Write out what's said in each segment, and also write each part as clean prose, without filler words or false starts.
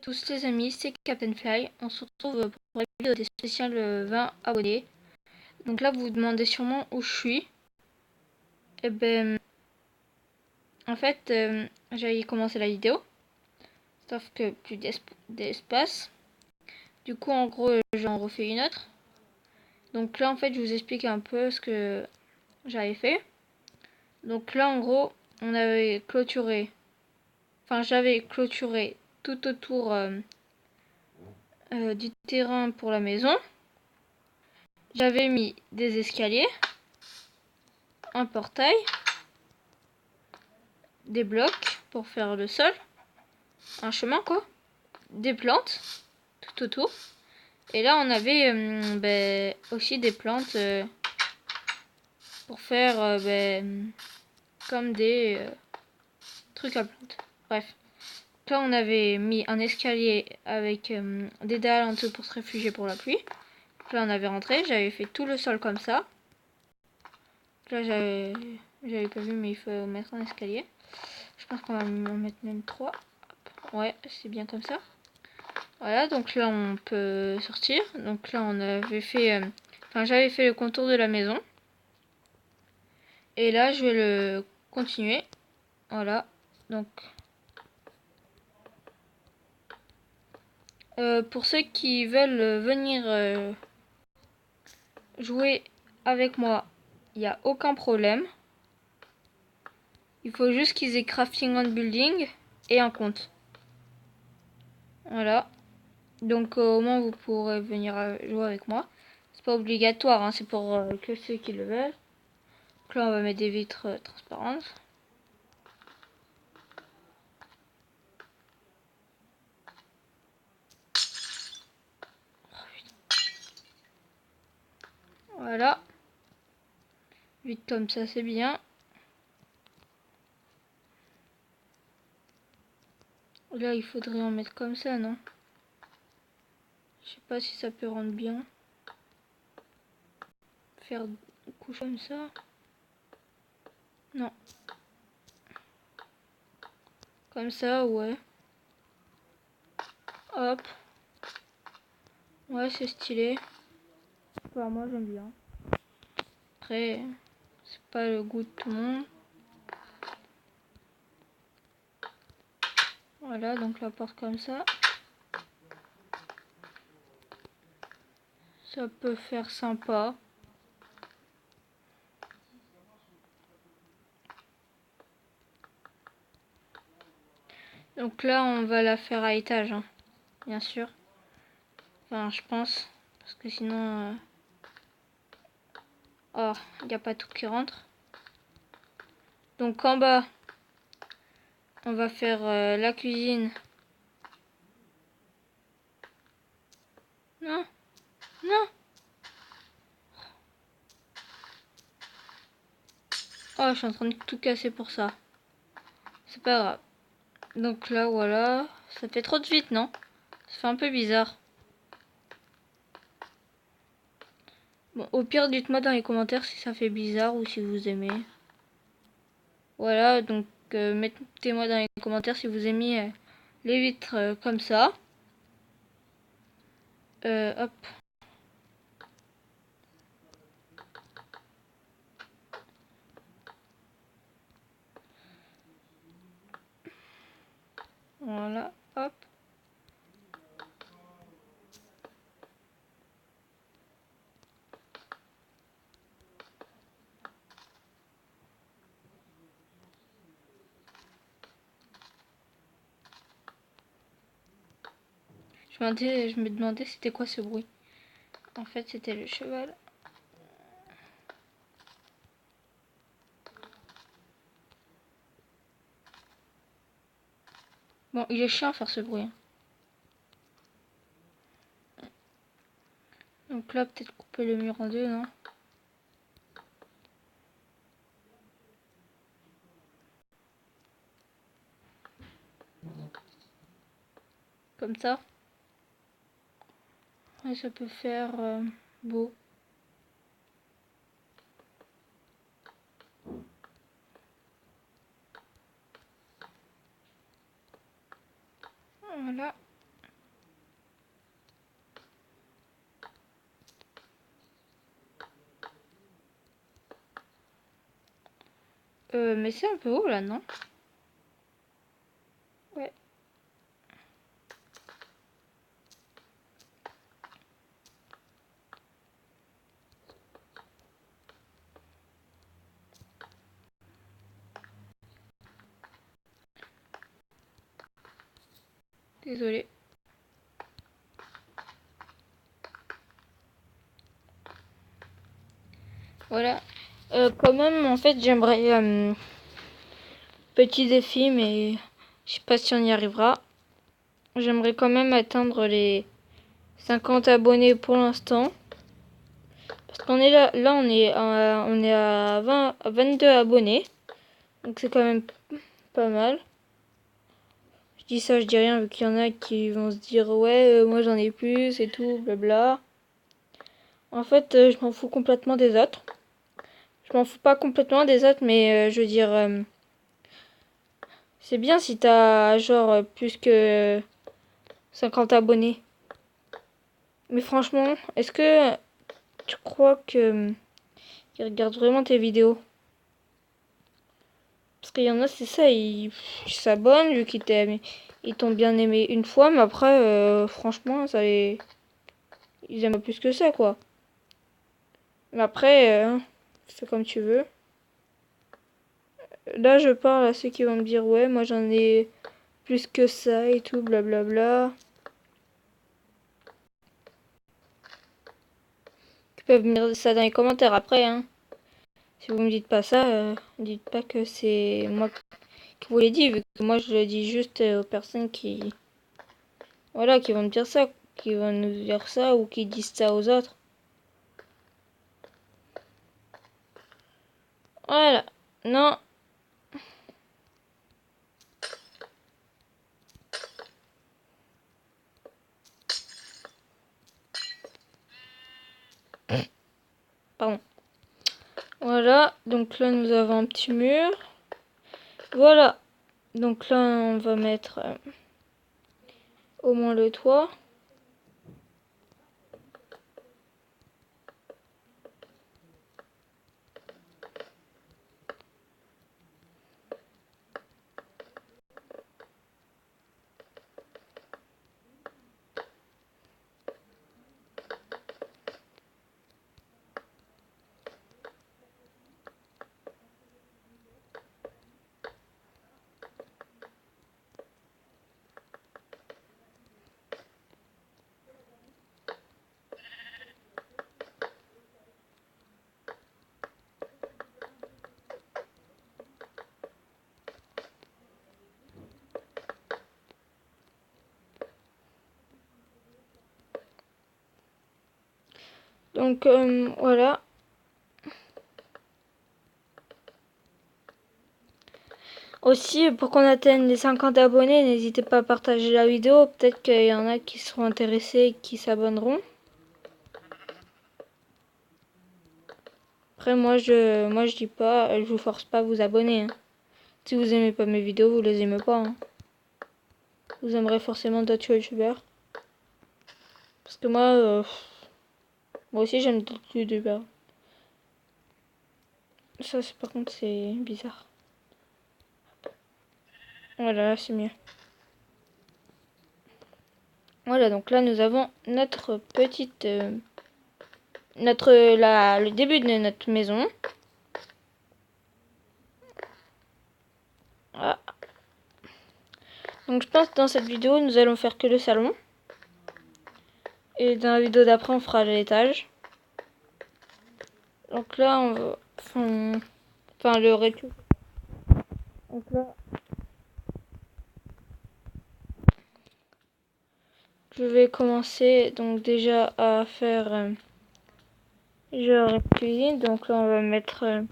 tous les amis, c'est Captain Fly. On se retrouve pour la vidéo des spéciales 20 abonnés. Donc là, vous vous demandez sûrement où je suis. Et ben, en fait, j'avais commencé la vidéo, sauf que plus d'espace. Du coup, en gros, j'en refais une autre. Donc là, en fait, je vous explique un peu ce que j'avais fait. Donc là, en gros, on avait clôturé, j'avais clôturé tout autour du terrain pour la maison. J'avais mis des escaliers, un portail, des blocs pour faire le sol, un chemin quoi, des plantes tout autour. Et là on avait aussi des plantes pour faire comme des trucs à plantes. Bref. Là on avait mis un escalier avec des dalles en dessous pour se réfugier pour la pluie. Là on avait rentré, j'avais fait tout le sol comme ça. Là j'avais pas vu mais il faut mettre un escalier. Je pense qu'on va en mettre même 3. Ouais, c'est bien comme ça. Voilà, donc là on peut sortir. Donc là on avait fait... j'avais fait le contour de la maison. Et là je vais le continuer. Voilà, donc... pour ceux qui veulent venir jouer avec moi, il n'y a aucun problème. Il faut juste qu'ils aient crafting and building et un compte. Voilà. Donc au moins vous pourrez venir jouer avec moi. C'est pas obligatoire, hein, c'est pour que ceux qui le veulent. Donc là on va mettre des vitres transparentes. Voilà. Vite comme ça c'est bien. Là il faudrait en mettre comme ça, non? Je sais pas si ça peut rendre bien. Faire une couche comme ça. Non. Comme ça, ouais. Hop. Ouais, c'est stylé. Enfin, moi j'aime bien. Après, c'est pas le goût de tout le monde. Voilà, donc la porte comme ça. Ça peut faire sympa. Donc là, on va la faire à étage, hein, bien sûr. Enfin, je pense. Parce que sinon... Oh, il n'y a pas tout qui rentre. Donc en bas, on va faire la cuisine. Non, non. Oh, je suis en train de tout casser pour ça. C'est pas grave. Donc là, voilà. Ça fait trop de vite, non? Ça fait un peu bizarre. Bon, au pire, dites-moi dans les commentaires si ça fait bizarre ou si vous aimez. Voilà, donc mettez-moi dans les commentaires si vous aimez les vitres comme ça. Hop. Voilà, hop. Je me demandais c'était quoi ce bruit. En fait, c'était le cheval. Bon, il est chiant à faire ce bruit. Donc là, peut-être couper le mur en deux, non? Comme ça. Ouais, ça peut faire beau. Voilà. Mais c'est un peu haut là, non? Ouais. Désolée. Voilà. Quand même, en fait, j'aimerais... petit défi, mais je sais pas si on y arrivera. J'aimerais quand même atteindre les 50 abonnés pour l'instant. Parce qu'on est là on est à 22 abonnés. Donc c'est quand même pas mal. Je dis ça, je dis rien, vu qu'il y en a qui vont se dire ouais, moi j'en ai plus et tout, blabla. En fait, je m'en fous complètement des autres. Je m'en fous pas complètement des autres, mais je veux dire, c'est bien si t'as genre plus que 50 abonnés. Mais franchement, est-ce que tu crois que ils regardent vraiment tes vidéos? Parce qu'il y en a, c'est ça, ils s'abonnent vu qu'ils t'aiment, ils t'ont bien aimé une fois, mais après, franchement, ils aiment pas plus que ça, quoi. Mais après, fais comme tu veux. Là, je parle à ceux qui vont me dire, ouais, moi j'en ai plus que ça et tout, blablabla. Ils peuvent me dire ça dans les commentaires après, hein. Si vous me dites pas ça, dites pas que c'est moi qui vous l'ai dit, vu que moi je le dis juste aux personnes qui, voilà, qui vont me dire ça, qui vont nous dire ça ou qui disent ça aux autres. Voilà. Non. Pardon. Voilà. Donc là, nous avons un petit mur. Voilà. Donc là, on va mettre au moins le toit. Donc voilà. Aussi, pour qu'on atteigne les 50 abonnés, n'hésitez pas à partager la vidéo. Peut-être qu'il y en a qui seront intéressés et qui s'abonneront. Après, moi, je dis pas, je vous force pas à vous abonner, hein. Si vous aimez pas mes vidéos, vous les aimez pas, hein. Vous aimerez forcément d'autres youtubeurs. Parce que moi aussi, j'aime d'autres youtubeurs. Ça, par contre, c'est bizarre. Voilà, c'est mieux. Voilà, donc là, nous avons notre petite... le début de notre maison. Ah. Donc je pense que dans cette vidéo, nous allons faire que le salon. Et dans la vidéo d'après, on fera l'étage. Donc là, on va... Enfin, le rez-de-chaussée. Donc là... Je vais commencer donc déjà à faire genre cuisine. Donc là, on va mettre la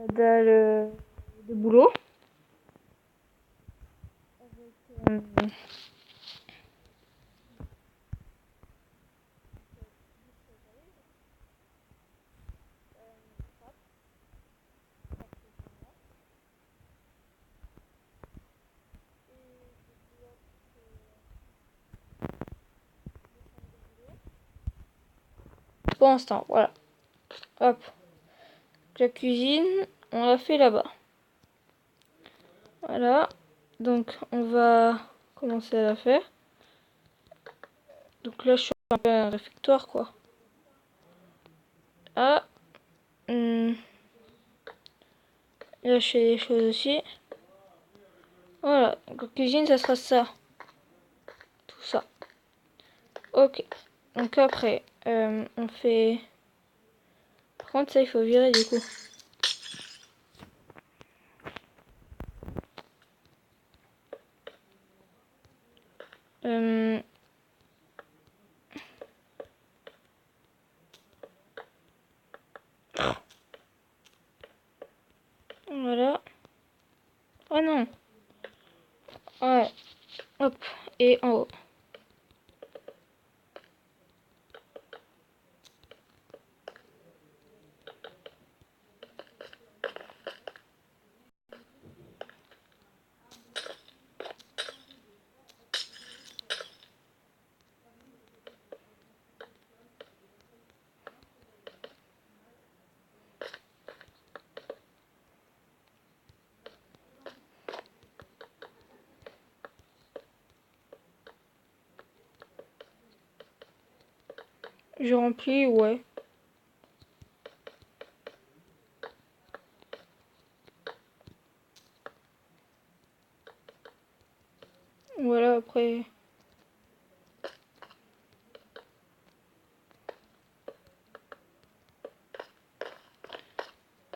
dalle de boulot. Avec, pour l'instant, voilà. Hop. La cuisine. on l'a fait là-bas. Voilà. Donc, on va commencer à la faire. Donc là, je suis un peu un réfectoire, quoi. Ah. Là, je fais des choses aussi. Voilà. Donc, la cuisine, ça sera ça. Tout ça. Ok. Donc après, on fait... Par contre, ça, il faut virer du coup. Voilà. Oh non. Ouais. Hop. Et en haut. Je remplis, ouais. Voilà, après...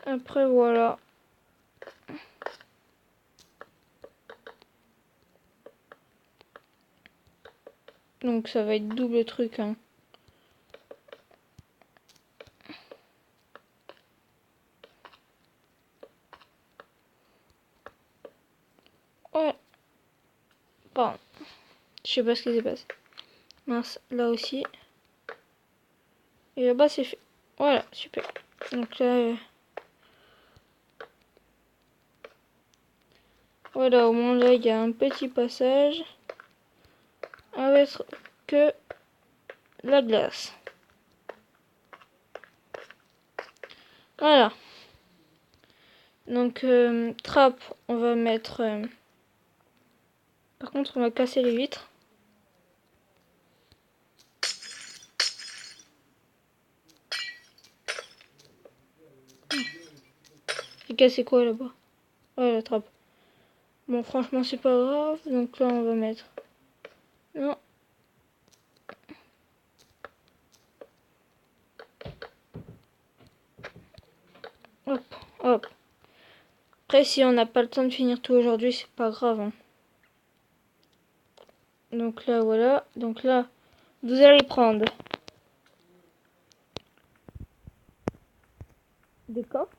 Après, voilà. Donc, ça va être double truc, hein. Ouais. Pardon. Je sais pas ce qui s'est passé. Mince, là aussi. Et là-bas, c'est fait. Voilà, super. Donc là... Voilà, au moins là, il y a un petit passage avec que la glace. Voilà. Donc, trappe, on va mettre... Par contre, on va casser les vitres. J'ai cassé quoi là-bas? Ouais, la trappe. Bon, franchement, c'est pas grave. Donc là, on va mettre... Non. Hop, hop. Après, si on n'a pas le temps de finir tout aujourd'hui, c'est pas grave, hein. Donc là, voilà. Donc là, vous allez prendre des coffres.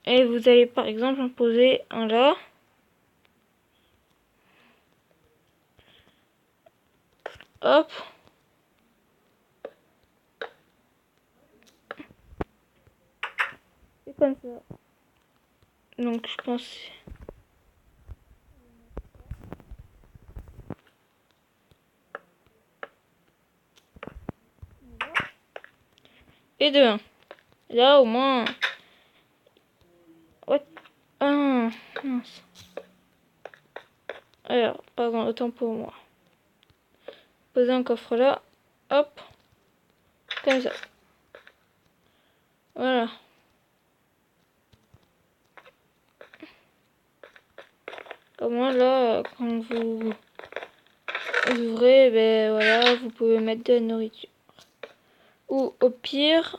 Et vous allez par exemple en poser un là. Hop. C'est comme ça. Donc je pense... Et de 1. Là au moins... What? Ah, mince. Alors, pardon, autant pour moi. Poser un coffre là. Hop. Comme ça. Voilà. Au moins là, quand vous ouvrez, ben voilà, vous pouvez mettre de la nourriture. Ou au pire...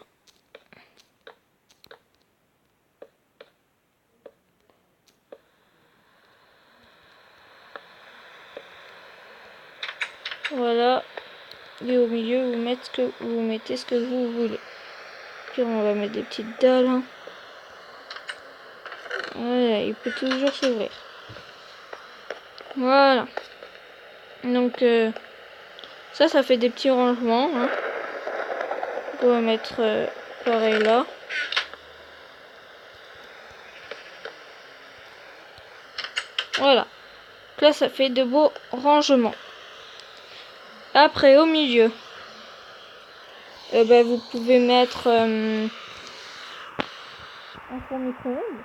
Voilà. Et au milieu, vous mettez ce que vous voulez. Puis on va mettre des petites dalles. Hein. Voilà, il peut toujours s'ouvrir. Voilà. Donc ça fait des petits rangements. Hein. On va mettre pareil là. Voilà. Donc là, ça fait de beaux rangements. Après, au milieu, vous pouvez mettre un four micro-ondes.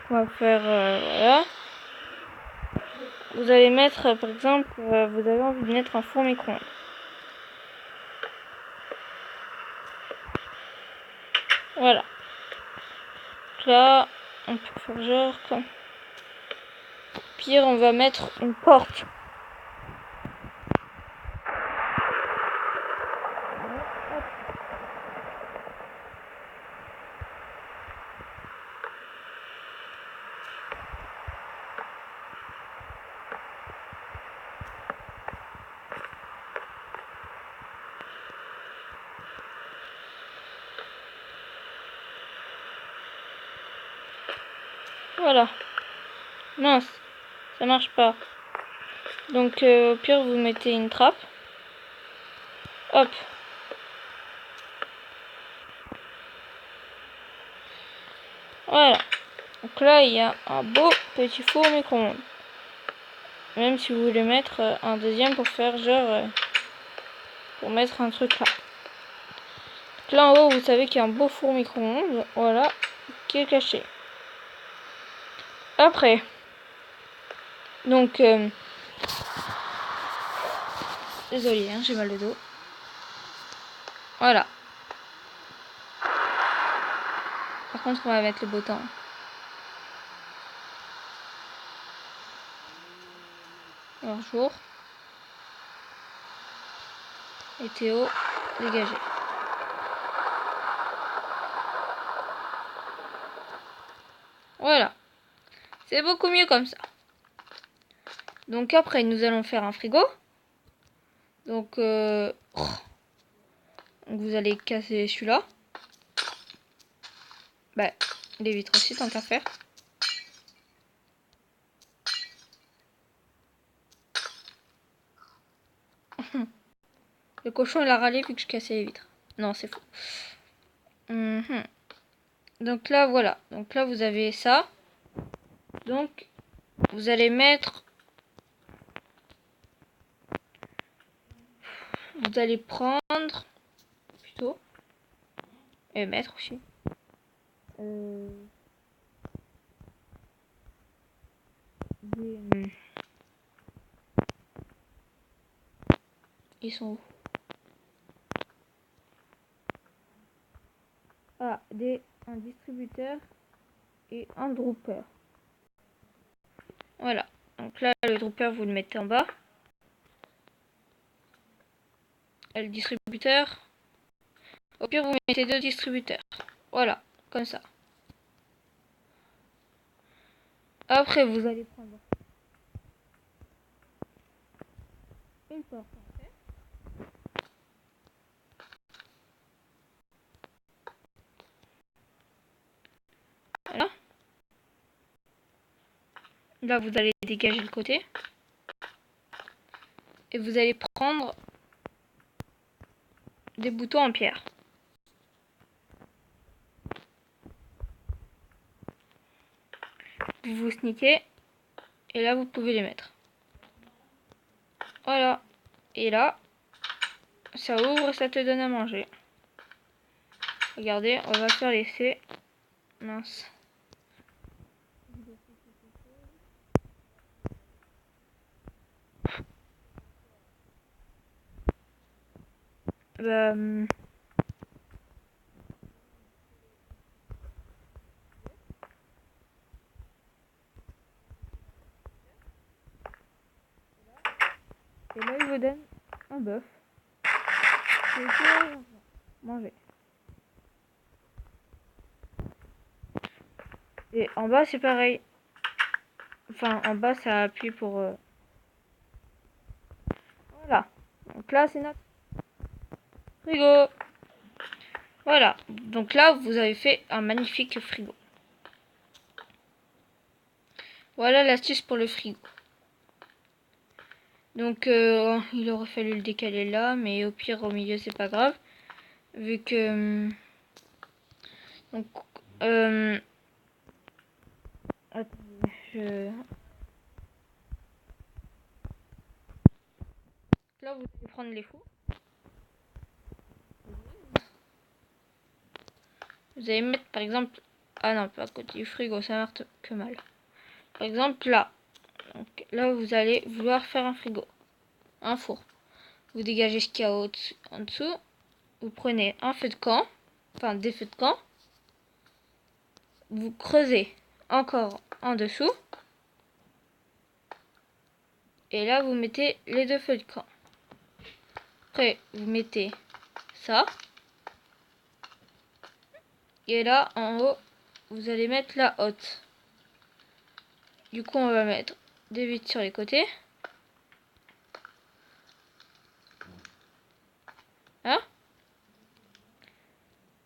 On va faire, voilà. Vous allez mettre, par exemple, vous avez envie de mettre un four micro-ondes. Voilà. Là, on peut faire genre comme... Pire, on va mettre une porte. Voilà. Mince, ça marche pas. Donc au pire vous mettez une trappe. Hop. Voilà. Donc là il y a un beau petit four micro-ondes. Même si vous voulez mettre un deuxième pour faire genre pour mettre un truc là. Donc là en haut vous savez qu'il y a un beau four micro-ondes. Voilà. Qui est caché. Après. Donc désolé, hein, j'ai mal au dos. Voilà. Par contre, on va mettre le beau temps. Alors, jour. Météo, dégagé. Voilà. C'est beaucoup mieux comme ça. Donc après, nous allons faire un frigo. Donc, vous allez casser celui-là. Bah, les vitres aussi, tant qu'à faire. Le cochon, il a râlé vu que je cassais les vitres. Non, c'est faux. Donc là, voilà. Donc là, vous avez ça. Donc, vous allez mettre... Vous allez prendre... Plutôt. Et mettre aussi. Ils sont où? Ah, un distributeur et un dropper. Voilà. Donc là, le dropper, vous le mettez en bas. Et le distributeur. Au pire, vous mettez deux distributeurs. Voilà, comme ça. Après, vous allez prendre une porte. Voilà. Là, vous allez dégager le côté. Et vous allez prendre des boutons en pierre. Vous vous sneakez. Et là, vous pouvez les mettre. Voilà. Et là, ça ouvre, ça te donne à manger. Regardez, on va faire l'essai. Mince. Bah, et là, il vous donne un bœuf. Et manger. Et en bas, c'est pareil. Enfin, en bas, ça appuie pour... Voilà. Donc là, c'est notre frigo. Voilà. Donc là, vous avez fait un magnifique frigo. Voilà l'astuce pour le frigo. Donc, il aurait fallu le décaler là, mais au pire, au milieu, c'est pas grave. Vu que... donc, attendez, là, vous allez prendre les fours. vous allez mettre par exemple... Ah non, pas à côté du frigo, ça marche que mal. Par exemple là. Donc, là, vous allez vouloir faire un frigo. Un four. Vous dégagez ce qu'il y a en dessous. Vous prenez un feu de camp. Enfin, des feux de camp. Vous creusez encore en dessous. Et là, vous mettez les deux feux de camp. Après, vous mettez ça. Et là, en haut, vous allez mettre la hotte. Du coup, on va mettre des vitres sur les côtés. Hein?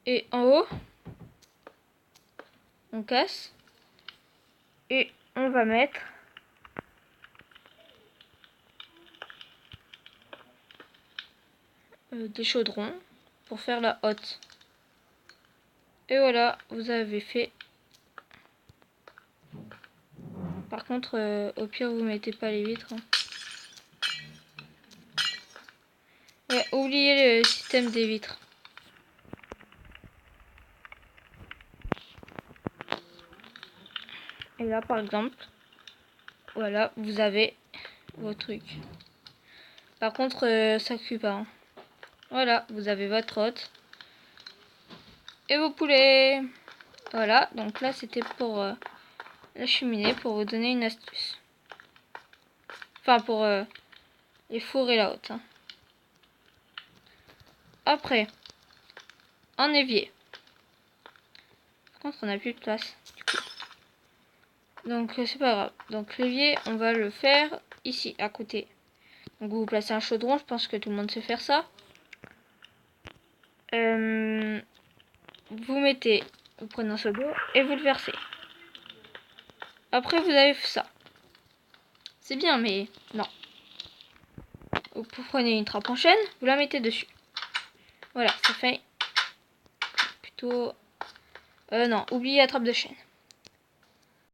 Et en haut, on casse. Et on va mettre des chaudrons pour faire la hotte. Et voilà, vous avez fait. Par contre, au pire, vous mettez pas les vitres. Hein. Ouais, oubliez le système des vitres. Et là, par exemple, voilà, vous avez vos trucs. Par contre, ça cuit pas. Hein. Voilà, vous avez votre hotte. Et vos poulets. Voilà, donc là, c'était pour la cheminée, pour vous donner une astuce. Enfin, pour les fours et la hotte. Hein. Après, en évier. Par contre, on n'a plus de place. Du coup. Donc, c'est pas grave. Donc, l'évier, on va le faire ici, à côté. Donc, vous placez un chaudron. Je pense que tout le monde sait faire ça. Vous prenez un seau d'eau et vous le versez. Après, vous avez ça. C'est bien, mais non. Vous prenez une trappe en chaîne, vous la mettez dessus. Voilà, ça fait plutôt... non, oubliez la trappe de chaîne.